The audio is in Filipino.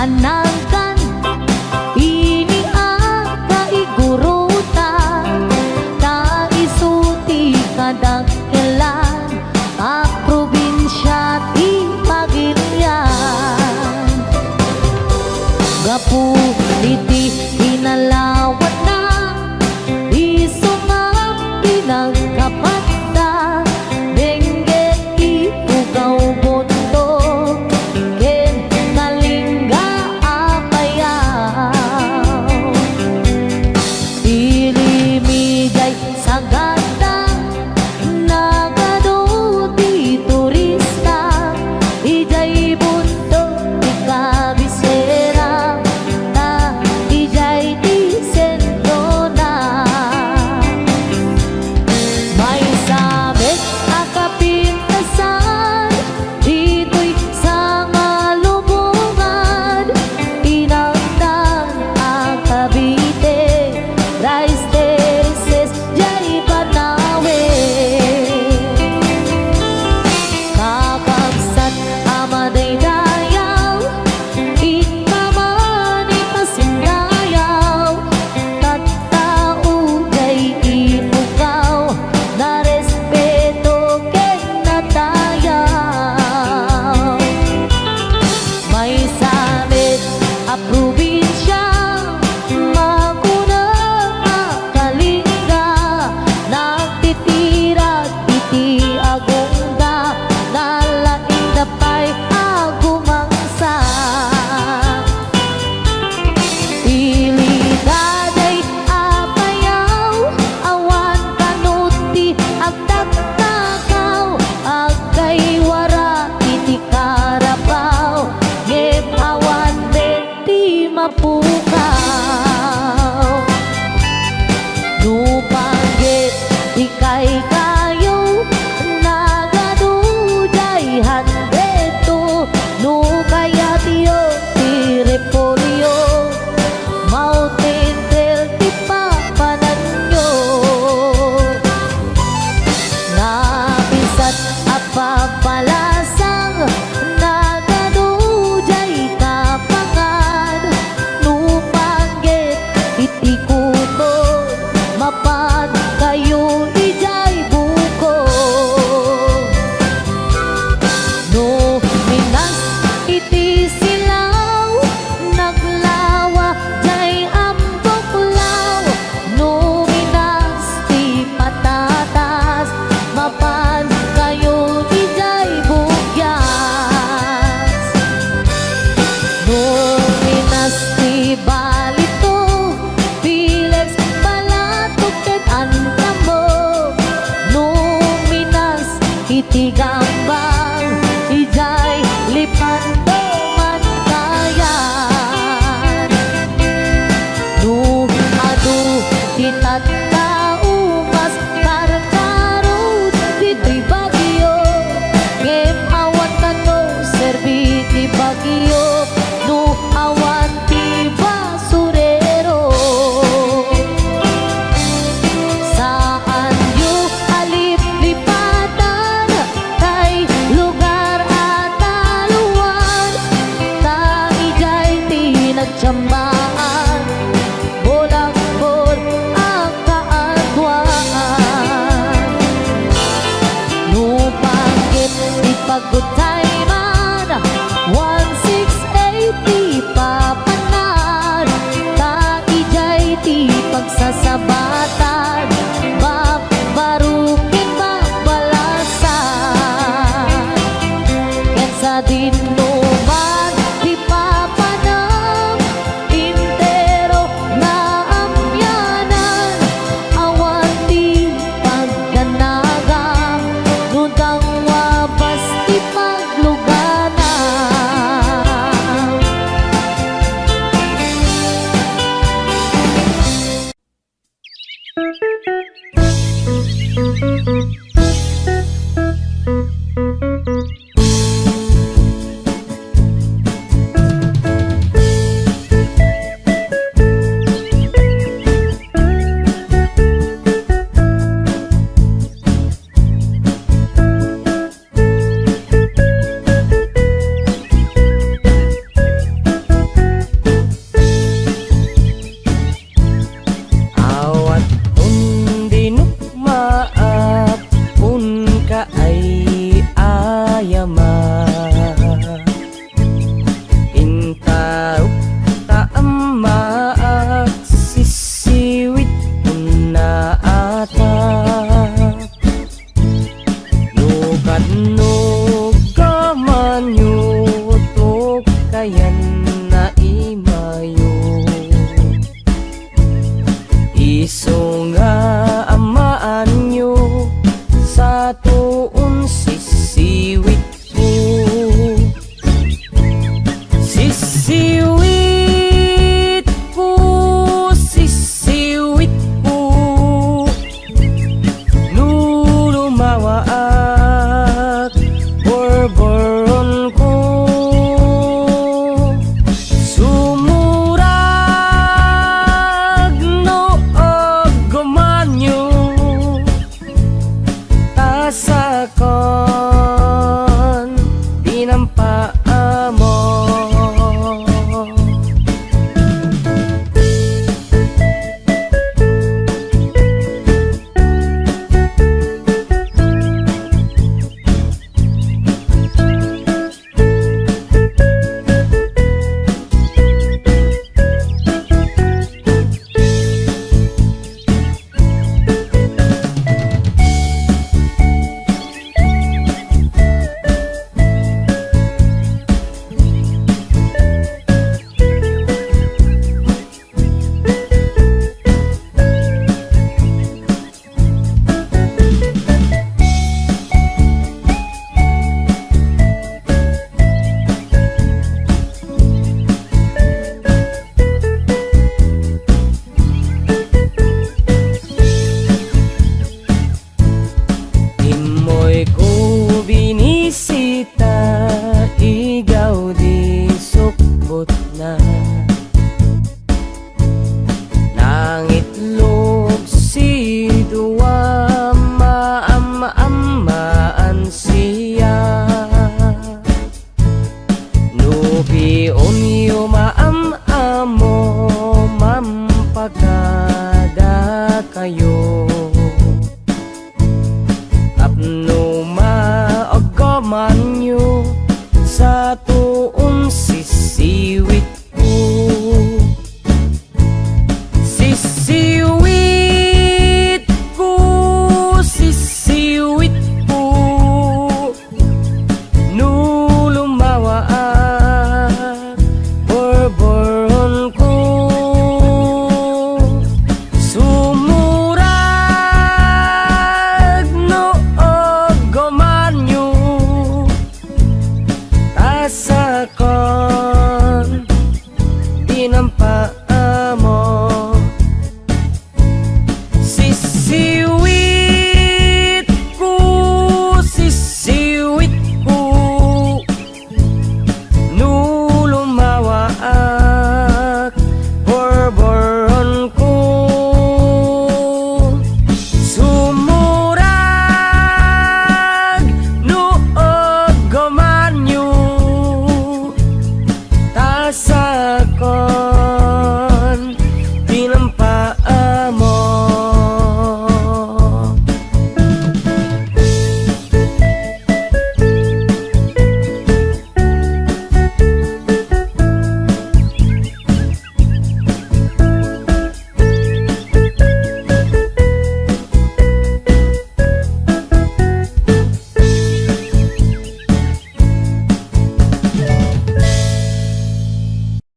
anagan ini ang kaigurutan na isuti kadagkelan a probinsya ti Pagilian gapu iti hinalawat na isumang pinagkapata dengge ipugaw bondo ken kalingga apayaw ilimigay sa ganda nagado di turista ijay bundo di kabisera na ijay di sentro na may sabit akapintasan dito'y sa malubungan tinagdan ang Cavite rice terraces jay Banawe kakabsat amaday dayaw ikamani pasindayaw tattao jay ipugaw na respeto ken natayaw may sabit a probinsya makuna kalinga nagtitirag iti agungga nalaing dapay agumangsa ilidaday apayaw awan kanuti agtagtakaw agkay wara iti karabaw ngem awan ti mapukaw nupanggit ikay kayo nagadujay handeto no kaya tiyo ti repolyo mountain trail ti papananyo nabisat apapalasang nagadujay kapangan nupanggit iti kuto mapad kayo ijay buko no minas iti silaw naglawa jay ambuklaw no minas ti patatas mapad kayo ijay bugyas no minas ti balito Pilex palatok ket antamo no minas iti gambang ijay lipanto mantayan no adu ti tattao mas karkarot dito'y bagyo ngem awan kano serbi ti bagyo no awan ti basurero saan yu alip lipatan kay lugar at aluan ta ijay ti nagtsamaan bolagbol ang kaadwaan no panggit ti pagutay man 1680 papanan ta ijay ti pagsasabatan babarukin babalasan ken sa dinuman ti papanam intero na amyanan awan ti pagkanagang nutang wapas ti pagluganan bayan na imayo. Iso nga amaan nyo sa tuon sisiwit ko. Sisiwit ko, sisiwit ko, nulumawaak borboron ko. Sumurag no og gumanyo tasakon dinampaamo. Imoy ko binisita, igaw di sukbot na. Nangitlog si duwa, maam-amaan siya. Nupion yo maam-amo, mampagada kayo. Tapno maagaman nyo sa tuon sisiwit ko. Sisiwit ko, sisiwit ko, nulumawaak borboron ko. Sumurag no og gumanyo tasakon